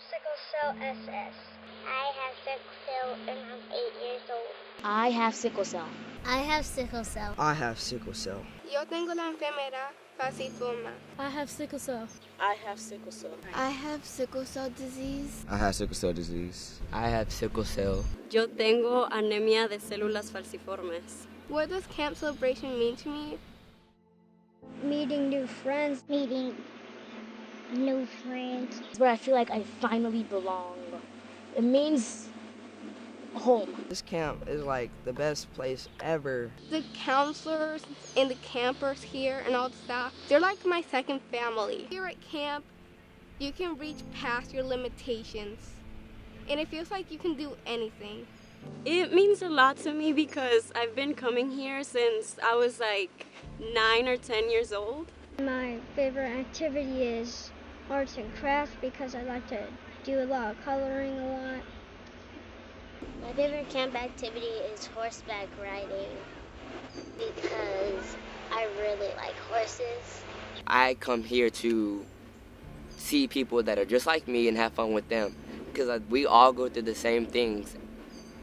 sickle cell SS. I have sickle cell and I'm 8 years old. I have sickle cell. I have sickle cell. I have sickle cell. Yo tengo la enfermedad falciforme. I have sickle cell. I have sickle cell. I have sickle cell disease. I have sickle cell disease. I have sickle cell. Yo tengo anemia de células falciformes. What does Camp Cell-A-Bration mean to me? Meeting new friends. Meeting new friends. It's where I feel like I finally belong. It means home. This camp is like the best place ever. The counselors and the campers here and all the staff, they're like my second family. Here at camp, you can reach past your limitations, and it feels like you can do anything. It means a lot to me because I've been coming here since I was like 9 or 10 years old. My favorite activity is arts and crafts because I like to do a lot of coloring a lot. My favorite camp activity is horseback riding because I really like horses. I come here to see people that are just like me and have fun with them because we all go through the same things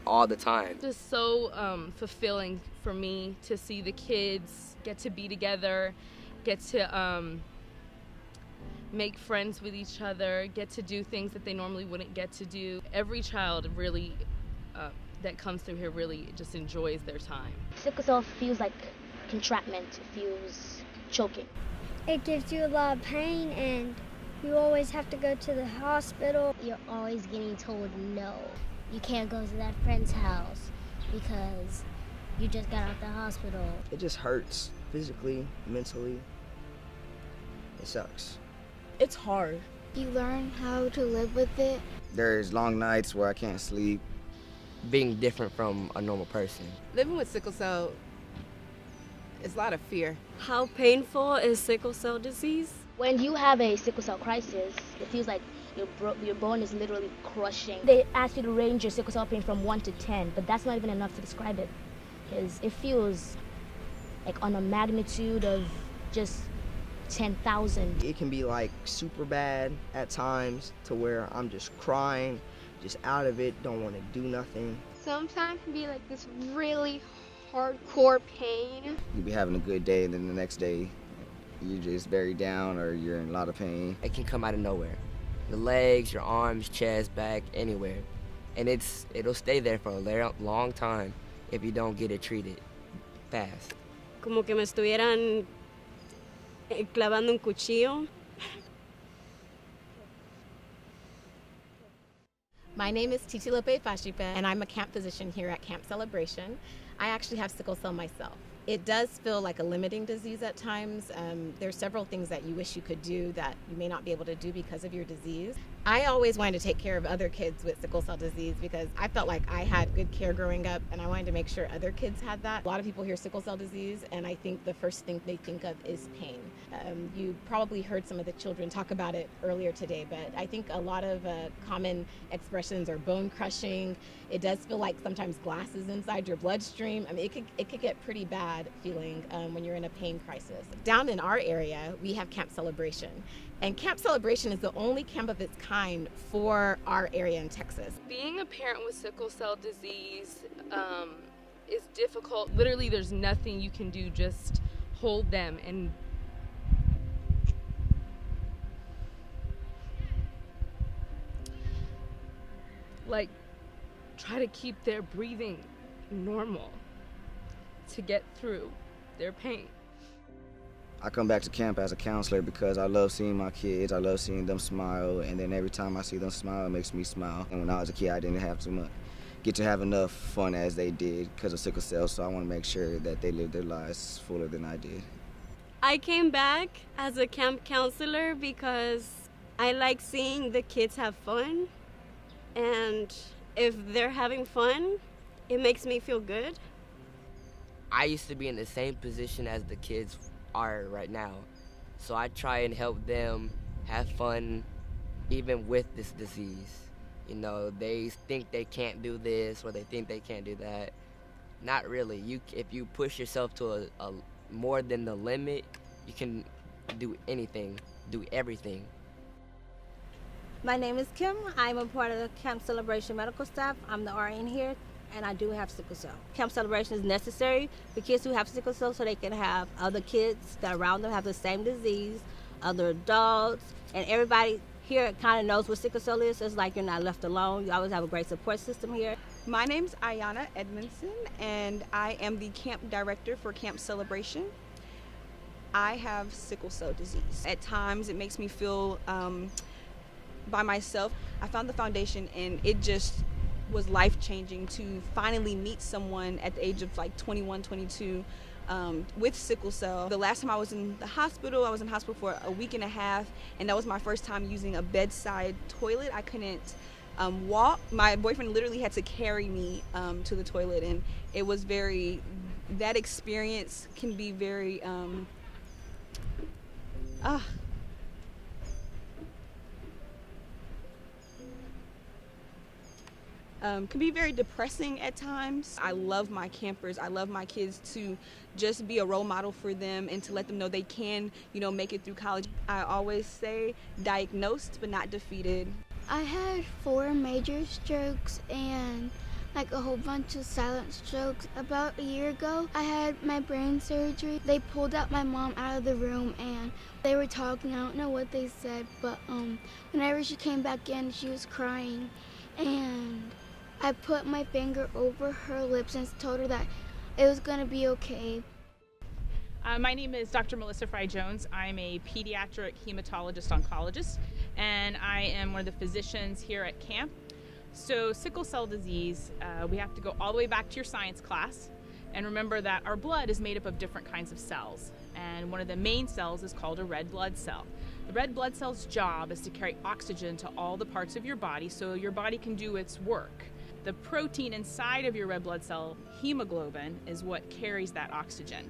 all the time. It's so fulfilling for me to see the kids get to be together, get to make friends with each other, get to do things that they normally wouldn't get to do. Every child really that comes through here really just enjoys their time. Sickle cell feels like entrapment. It feels choking. It gives you a lot of pain and you always have to go to the hospital. You're always getting told no. You can't go to that friend's house because you just got out the hospital. It just hurts physically, mentally. It sucks. It's hard. You learn how to live with it. There's long nights where I can't sleep. Being different from a normal person. Living with sickle cell is a lot of fear. How painful is sickle cell disease? When you have a sickle cell crisis, it feels like your bone is literally crushing. They ask you to range your sickle cell pain from 1 to 10, but that's not even enough to describe it. Because it feels like on a magnitude of just 10,000. It can be like super bad at times to where I'm just crying, just out of it, don't want to do nothing. Sometimes it can be like this really hardcore pain. You be having a good day, and then the next day, you're just very down or you're in a lot of pain. It can come out of nowhere. The legs, your arms, chest, back, anywhere. And it'll stay there for a long time if you don't get it treated fast. Como que me estuvieran clavando un cuchillo. My name is Titilope Fashipa, and I'm a camp physician here at Camp Cell-A-Bration. I actually have sickle cell myself. It does feel like a limiting disease at times. There's several things that you wish you could do that you may not be able to do because of your disease. I always wanted to take care of other kids with sickle cell disease because I felt like I had good care growing up, and I wanted to make sure other kids had that. A lot of people hear sickle cell disease, and I think the first thing they think of is pain. You probably heard some of the children talk about it earlier today, but I think a lot of common expressions are bone crushing. It does feel like sometimes glass is inside your bloodstream. I mean, it could get pretty bad feeling when you're in a pain crisis. Down in our area, we have Camp Cell-A-Bration. And Camp Cell-A-Bration is the only camp of its kind for our area in Texas. Being a parent with sickle cell disease is difficult. Literally, there's nothing you can do, just hold them and like try to keep their breathing normal to get through their pain. I come back to camp as a counselor because I love seeing my kids, I love seeing them smile, and then every time I see them smile, it makes me smile. And when I was a kid, I didn't have get to have enough fun as they did because of sickle cell, so I want to make sure that they live their lives fuller than I did. I came back as a camp counselor because I like seeing the kids have fun, and if they're having fun, it makes me feel good. I used to be in the same position as the kids are right now. So I try and help them have fun even with this disease. You know, they think they can't do this or they think they can't do that. Not really. If you push yourself to a more than the limit, you can do anything, do everything. My name is Kim. I'm a part of the Camp Cell-A-Bration medical staff. I'm the RN here, and I do have sickle cell. Camp Cell-A-Bration is necessary for kids who have sickle cell so they can have other kids that around them have the same disease, other adults, and everybody here kind of knows what sickle cell is. So it's like you're not left alone. You always have a great support system here. My name's Ayana Edmondson, and I am the camp director for Camp Cell-A-Bration. I have sickle cell disease. At times, it makes me feel by myself. I found the foundation, and it just was life-changing to finally meet someone at the age of like 21, 22 with sickle cell. The last time I was in the hospital, I was in hospital for a week and a half, and that was my first time using a bedside toilet. I couldn't walk. My boyfriend literally had to carry me to the toilet, and it was that experience can be very, can be very depressing at times. I love my campers. I love my kids to just be a role model for them and to let them know they can, make it through college. I always say diagnosed but not defeated. I had 4 major strokes and like a whole bunch of silent strokes. About a year ago, I had my brain surgery. They pulled out my mom out of the room and they were talking. I don't know what they said, but whenever she came back in, she was crying. And I put my finger over her lips and told her that it was going to be okay. My name is Dr. Melissa Fry-Jones. I'm a pediatric hematologist oncologist, and I am one of the physicians here at camp. So sickle cell disease, we have to go all the way back to your science class and remember that our blood is made up of different kinds of cells, and one of the main cells is called a red blood cell. The red blood cell's job is to carry oxygen to all the parts of your body so your body can do its work. The protein inside of your red blood cell, hemoglobin, is what carries that oxygen.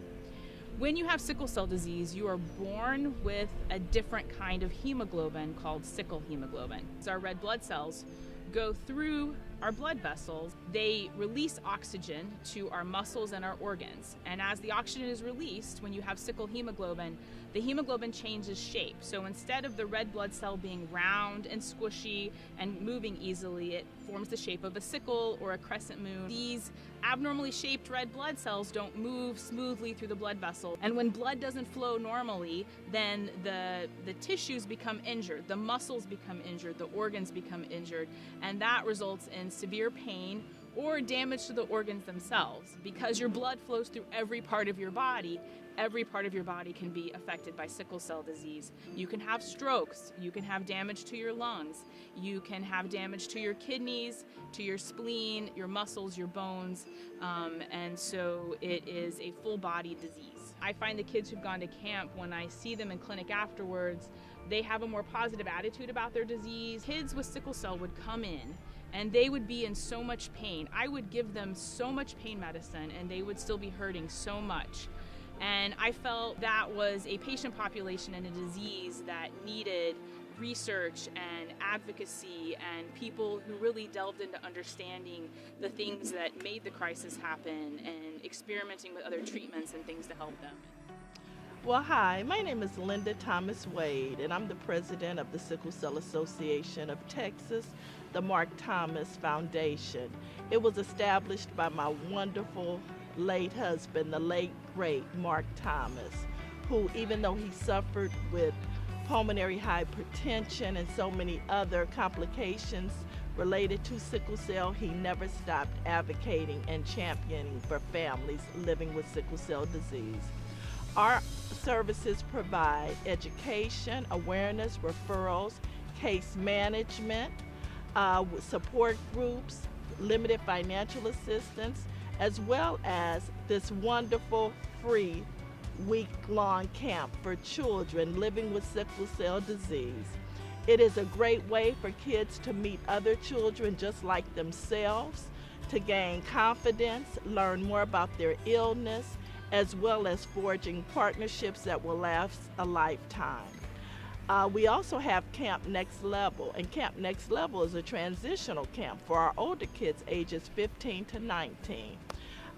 When you have sickle cell disease, you are born with a different kind of hemoglobin called sickle hemoglobin. So our red blood cells go through our blood vessels. They release oxygen to our muscles and our organs. And as the oxygen is released, when you have sickle hemoglobin, the hemoglobin changes shape. So instead of the red blood cell being round and squishy and moving easily, it forms the shape of a sickle or a crescent moon. These abnormally shaped red blood cells don't move smoothly through the blood vessel. And when blood doesn't flow normally, then the tissues become injured, the muscles become injured, the organs become injured, and that results in severe pain or damage to the organs themselves. Because your blood flows through every part of your body can be affected by sickle cell disease. You can have strokes, you can have damage to your lungs, you can have damage to your kidneys, to your spleen, your muscles, your bones, and so it is a full body disease. I find the kids who've gone to camp, when I see them in clinic afterwards, they have a more positive attitude about their disease. Kids with sickle cell would come in and they would be in so much pain. I would give them so much pain medicine and they would still be hurting so much. And I felt that was a patient population and a disease that needed research and advocacy and people who really delved into understanding the things that made the crisis happen and experimenting with other treatments and things to help them. Well, hi, my name is Linda Thomas Wade, and I'm the president of the Sickle Cell Association of Texas, the Marc Thomas Foundation. It was established by my wonderful late husband, the late great Marc Thomas, who, even though he suffered with pulmonary hypertension and so many other complications related to sickle cell, he never stopped advocating and championing for families living with sickle cell disease. Our services provide education, awareness, referrals, case management, support groups, limited financial assistance, as well as this wonderful free week-long camp for children living with sickle cell disease. It is a great way for kids to meet other children just like themselves, to gain confidence, learn more about their illness, as well as forging partnerships that will last a lifetime. We also have Camp Next Level, and Camp Next Level is a transitional camp for our older kids ages 15 to 19.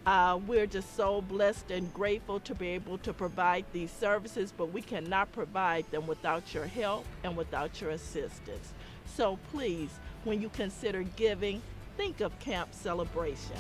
We're just so blessed and grateful to be able to provide these services, but we cannot provide them without your help and without your assistance. So please, when you consider giving, think of Camp Celebration.